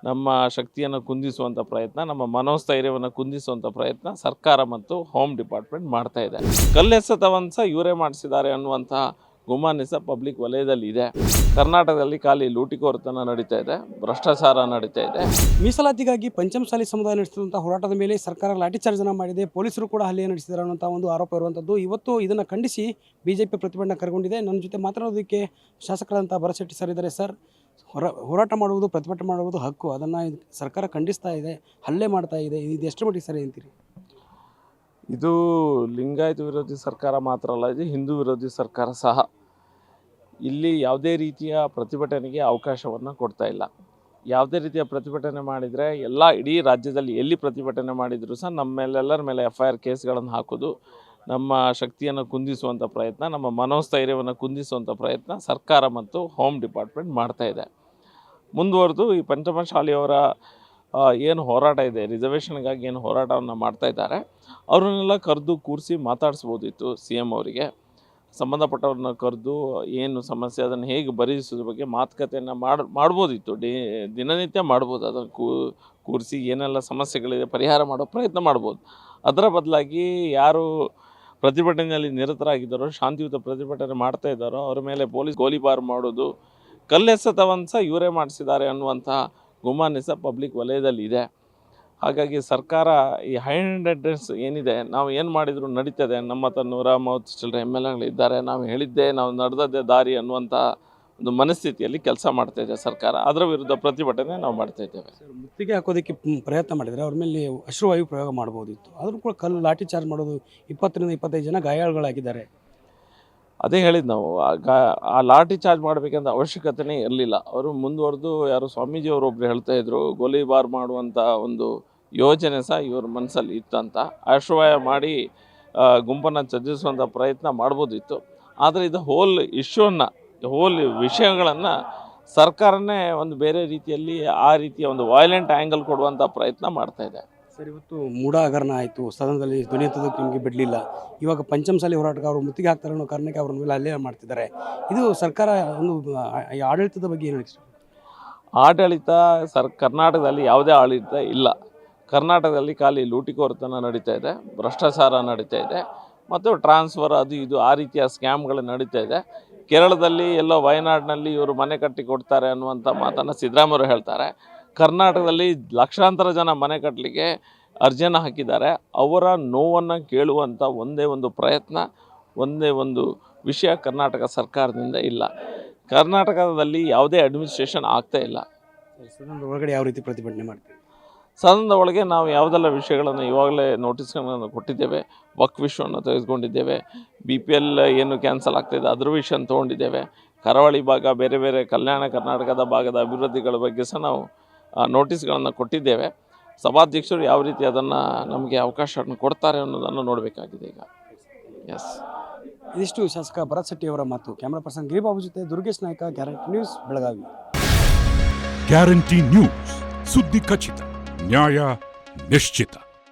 ನಮ್ಮ ಶಕ್ತಿಯನ್ನು ಕುಂದಿಸುವಂಥ ಪ್ರಯತ್ನ, ನಮ್ಮ ಮನೋಸ್ಥೈರ್ಯವನ್ನು ಕುಂದಿಸುವಂಥ ಪ್ರಯತ್ನ ಸರ್ಕಾರ ಮತ್ತು ಹೋಮ್ ಡಿಪಾರ್ಟ್ಮೆಂಟ್ ಮಾಡ್ತಾ ಇದೆ. ಕಲ್ಲೆಸೆತವಂಸ ಇವರೇ ಮಾಡಿಸಿದ್ದಾರೆ ಅನ್ನುವಂಥ ಗುಮಾನಿಸ ಪಬ್ಲಿಕ್ ವಲಯದಲ್ಲಿ ಇದೆ. ಕರ್ನಾಟಕದಲ್ಲಿ ಖಾಲಿ ಲೂಟಿಕೋರತನ ನಡೀತಾ ಇದೆ, ಭ್ರಷ್ಟಾಚಾರ ನಡೀತಾ ಇದೆ. ಮೀಸಲಾತಿಗಾಗಿ ಪಂಚಮಸಾಲಿ ಸಮುದಾಯ ನಡೆಸಿದಂಥ ಹೋರಾಟದ ಮೇಲೆ ಸರ್ಕಾರ ಲಾಠಿ ಚಾರ್ಜನ್ನು ಮಾಡಿದೆ, ಪೊಲೀಸರು ಕೂಡ ಹಲ್ಲೆ ನಡೆಸಿದ್ದಾರೆ ಅನ್ನೋಂಥ ಒಂದು ಆರೋಪ ಇರುವಂಥದ್ದು. ಇವತ್ತು ಇದನ್ನು ಖಂಡಿಸಿ ಬಿಜೆಪಿ ಪ್ರತಿಭಟನೆ ಕರೆಗೊಂಡಿದೆ. ನನ್ನ ಜೊತೆ ಮಾತನಾಡೋದಕ್ಕೆ ಶಾಸಕರಾದಂಥ ಭರತ್ ಸರ್ ಇದ್ದಾರೆ. ಸರ್, ಹೋರಾಟ ಮಾಡುವುದು, ಪ್ರತಿಭಟನೆ ಮಾಡುವುದು ಹಕ್ಕು, ಅದನ್ನು ಸರ್ಕಾರ ಖಂಡಿಸ್ತಾ ಇದೆ, ಹಲ್ಲೆ ಮಾಡ್ತಾ ಇದೆ, ಇದು ಎಷ್ಟು ಮಟ್ಟಿಗೆ ಸರಿ ಅಂತೀರಿ? ಇದು ಲಿಂಗಾಯತ ವಿರೋಧಿ ಸರ್ಕಾರ ಮಾತ್ರ ಅಲ್ಲ, ಇದು ಹಿಂದೂ ವಿರೋಧಿ ಸರ್ಕಾರ ಸಹ. ಇಲ್ಲಿ ಯಾವುದೇ ರೀತಿಯ ಪ್ರತಿಭಟನೆಗೆ ಅವಕಾಶವನ್ನು ಕೊಡ್ತಾ ಇಲ್ಲ. ಯಾವುದೇ ರೀತಿಯ ಪ್ರತಿಭಟನೆ ಮಾಡಿದರೆ ಇಡೀ ರಾಜ್ಯದಲ್ಲಿ ಎಲ್ಲಿ ಪ್ರತಿಭಟನೆ ಮಾಡಿದರೂ ಸಹ ನಮ್ಮೆಲ್ಲರ ಮೇಲೆ FIR ಕೇಸ್ಗಳನ್ನು ಹಾಕೋದು, ನಮ್ಮ ಶಕ್ತಿಯನ್ನು ಕುಂದಿಸುವಂಥ ಪ್ರಯತ್ನ, ನಮ್ಮ ಮನೋಸ್ಥೈರ್ಯವನ್ನು ಕುಂದಿಸುವಂಥ ಪ್ರಯತ್ನ ಸರ್ಕಾರ ಮತ್ತು ಹೋಮ್ ಡಿಪಾರ್ಟ್ಮೆಂಟ್ ಮಾಡ್ತಾ ಇದೆ. ಮುಂದುವರೆದು ಈ ಪಂಚಮಸಾಲಿಯವರ ಏನು ಹೋರಾಟ ಇದೆ, ರಿಸರ್ವೇಷನ್ಗಾಗಿ ಏನು ಹೋರಾಟವನ್ನು ಮಾಡ್ತಾ ಇದ್ದಾರೆ, ಅವ್ರನ್ನೆಲ್ಲ ಕರೆದು ಕೂರಿಸಿ ಮಾತಾಡಿಸ್ಬೋದಿತ್ತು. CM ಅವರಿಗೆ ಸಂಬಂಧಪಟ್ಟವ್ರನ್ನ ಕರೆದು ಏನು ಸಮಸ್ಯೆ ಅದನ್ನು ಹೇಗೆ ಬರೆಯಿಸೋದ್ರ ಬಗ್ಗೆ ಮಾತುಕತೆಯನ್ನು ಮಾಡ್ಬೋದಿತ್ತು. ದಿನನಿತ್ಯ ಮಾಡ್ಬೋದು. ಅದನ್ನು ಕೂರಿಸಿ ಏನೆಲ್ಲ ಸಮಸ್ಯೆಗಳಿದೆ ಪರಿಹಾರ ಮಾಡೋ ಪ್ರಯತ್ನ ಮಾಡ್ಬೋದು. ಅದರ ಬದಲಾಗಿ ಯಾರು ಪ್ರತಿಭಟನೆಯಲ್ಲಿ ನಿರತರಾಗಿದ್ದಾರೋ, ಶಾಂತಿಯುತ ಪ್ರತಿಭಟನೆ ಮಾಡ್ತಾ ಇದ್ದಾರೋ ಅವ್ರ ಮೇಲೆ ಪೊಲೀಸ್ ಗೋಲಿಬಾರ್ ಮಾಡೋದು, ಕಲ್ಲೆಸೆತವಂಸ ಇವರೇ ಮಾಡಿಸಿದ್ದಾರೆ ಅನ್ನುವಂಥ ಗುಮಾನಿಸ ಪಬ್ಲಿಕ್ ವಲಯದಲ್ಲಿ ಇದೆ. ಹಾಗಾಗಿ ಸರ್ಕಾರ ಈ ಹ್ಯಾಂಡೆಡ್ನೆಸ್ ಏನಿದೆ, ನಾವು ಏನು ಮಾಡಿದರೂ ನಡೀತದೆ, ನಮ್ಮ ಹತ್ರ 130 ಚಿಲ್ಲರೆ MLAಗಳಿದ್ದಾರೆ, ನಾವು ಹೇಳಿದ್ದೆ, ನಾವು ನಡೆದದ್ದೇ ದಾರಿ ಅನ್ನುವಂಥ ಒಂದು ಮನಸ್ಥಿತಿಯಲ್ಲಿ ಕೆಲಸ ಮಾಡ್ತಾ ಇದೆ ಸರ್ಕಾರ. ಅದರ ವಿರುದ್ಧ ಪ್ರತಿಭಟನೆ ನಾವು ಮಾಡ್ತಾ ಇದ್ದೇವೆ. ಮುತ್ತಿಗೆ ಹಾಕೋದಕ್ಕೆ ಪ್ರಯತ್ನ ಮಾಡಿದರೆ ಅವ್ರ ಮೇಲೆ ಅಶ್ರುವಾಯು ಪ್ರಯೋಗ ಮಾಡ್ಬೋದಿತ್ತು. ಆದರೂ ಕೂಡ ಲಾಠಿ ಚಾರ್ಜ್ ಮಾಡೋದು, 20 ರಿಂದ 25 ಜನ ಗಾಯಾಳುಗಳಾಗಿದ್ದಾರೆ. ಅದೇ ಹೇಳಿದ್ದು ನಾವು, ಆ ಲಾಠಿ ಚಾರ್ಜ್ ಮಾಡಬೇಕಂತ ಅವಶ್ಯಕತೆನೇ ಇರಲಿಲ್ಲ. ಅವರು ಮುಂದುವರೆದು ಯಾರು ಸ್ವಾಮೀಜಿಯವರೊಬ್ಬರು ಹೇಳ್ತಾ ಇದ್ರು, ಗೋಲಿಬಾರ್ ಮಾಡುವಂಥ ಒಂದು ಯೋಜನೆ ಸಹ ಇವ್ರ ಮನಸ್ಸಲ್ಲಿ ಇತ್ತಂತ. ಅಶ್ರುವಾಯ ಮಾಡಿ ಗುಂಪನ್ನು ಚದುರಿಸುವಂಥ ಪ್ರಯತ್ನ ಮಾಡ್ಬೋದಿತ್ತು. ಆದರೆ ಇದು ಹೋಲ್ ವಿಷಯಗಳನ್ನು ಸರ್ಕಾರನೇ ಒಂದು ಬೇರೆ ರೀತಿಯಲ್ಲಿ ಆ ರೀತಿಯ ಒಂದು ವೈಲೆಂಟ್ ಆ್ಯಂಗಲ್ ಕೊಡುವಂಥ ಪ್ರಯತ್ನ ಮಾಡ್ತಾ ಇದೆ. ಸರ್, ಇವತ್ತು ಮೂಢ ಹಗರಣ ಆಯಿತು, ಸದನದಲ್ಲಿ ಧ್ವನಿ ಎತ್ತೋದಕ್ಕೆ ನಿಮಗೆ ಬಿಡಲಿಲ್ಲ. ಇವಾಗ ಪಂಚಮಸಾಲಿ ಹೋರಾಟಗಾರರು ಮುತ್ತಿಗೆ ಹಾಕ್ತಾರೆ ಅನ್ನೋ ಕಾರಣಕ್ಕೆ ಅವ್ರ ಮೇಲೆ ಹಲ್ಲೆ ಮಾಡ್ತಿದ್ದಾರೆ. ಇದು ಸರ್ಕಾರ ಒಂದು ಆಡಳಿತದ ಬಗ್ಗೆ ಏನು ಹೇಳ್ತೀರಿ? ಆಡಳಿತ ಕರ್ನಾಟಕದಲ್ಲಿ ಯಾವುದೇ ಆಡಳಿತ ಇಲ್ಲ. ಕರ್ನಾಟಕದಲ್ಲಿ ಖಾಲಿ ಲೂಟಿಕೋರತನ ನಡೀತಾ ಇದೆ, ಭ್ರಷ್ಟಾಚಾರ ನಡೀತಾ ಇದೆ, ಮತ್ತು ಟ್ರಾನ್ಸ್ಫರ್ ಅದು ಇದು ಆ ರೀತಿಯ ಸ್ಕ್ಯಾಮ್ಗಳು ನಡೀತಾ ಇದೆ. ಕೇರಳದಲ್ಲಿ ಎಲ್ಲೋ ವಯನಾಡಿನಲ್ಲಿ ಇವರು ಮನೆ ಕಟ್ಟಿ ಕೊಡ್ತಾರೆ ಅನ್ನುವಂಥ ಮಾತನ್ನು ಸಿದ್ದರಾಮಯ್ಯ ಹೇಳ್ತಾರೆ. ಕರ್ನಾಟಕದಲ್ಲಿ ಲಕ್ಷಾಂತರ ಜನ ಮನೆ ಕಟ್ಟಲಿಕ್ಕೆ ಅರ್ಜಿಯನ್ನು ಹಾಕಿದ್ದಾರೆ. ಅವರ ನೋವನ್ನು ಕೇಳುವಂಥ ಒಂದೇ ಒಂದು ಪ್ರಯತ್ನ, ಒಂದೇ ಒಂದು ವಿಷಯ ಕರ್ನಾಟಕ ಸರ್ಕಾರದಿಂದ ಇಲ್ಲ. ಕರ್ನಾಟಕದಲ್ಲಿ ಯಾವುದೇ ಅಡ್ಮಿನಿಸ್ಟ್ರೇಷನ್ ಆಗ್ತಾ ಇಲ್ಲ. ಸದನದ ಒಳಗಡೆ ಯಾವ ರೀತಿ ಪ್ರತಿಭಟನೆ ಮಾಡ್ತೀವಿ? ಸದನದ ಒಳಗೆ ನಾವು ಯಾವುದೆಲ್ಲ ವಿಷಯಗಳನ್ನು ಇವಾಗಲೇ ನೋಟಿಸ್ಗಳನ್ನು ಕೊಟ್ಟಿದ್ದೇವೆ. ವಕ್ಫ್ ವಿಷಯವನ್ನು ತೆಗೆದುಕೊಂಡಿದ್ದೇವೆ. BPL ಏನು ಕ್ಯಾನ್ಸಲ್ ಆಗ್ತಾಯಿದೆ ಅದರ ವಿಷಯ ತೊಗೊಂಡಿದ್ದೇವೆ. ಕರಾವಳಿ ಭಾಗ, ಬೇರೆ ಬೇರೆ ಕಲ್ಯಾಣ ಕರ್ನಾಟಕದ ಭಾಗದ ಅಭಿವೃದ್ಧಿಗಳ ಬಗ್ಗೆ ಸಹ ನಾವು ನೋಟಿಸ್ಗಳನ್ನು ಕೊಟ್ಟಿದ್ದೇವೆ. ಸಭಾಧ್ಯಕ್ಷರು ಯಾವ ರೀತಿ ಅದನ್ನು ನಮಗೆ ಅವಕಾಶವನ್ನು ಕೊಡ್ತಾರೆ ಅನ್ನೋದನ್ನು ನೋಡಬೇಕಾಗಿದೆ ಈಗ. ಎಸ್, ಇದಿಷ್ಟು ಶಾಸಕ ಭರತ್ ಅವರ ಮಾತು. ಕ್ಯಾಮರಾ ಪರ್ಸನ್ ಗಿರಿಬಾಬು ಜೊತೆ Durgesh Naik, guarantee news, Belagavi. Guarantee news, ಸುದ್ದಿ ಖಚಿತ, ನ್ಯಾಯ ನಿಶ್ಚಿತ.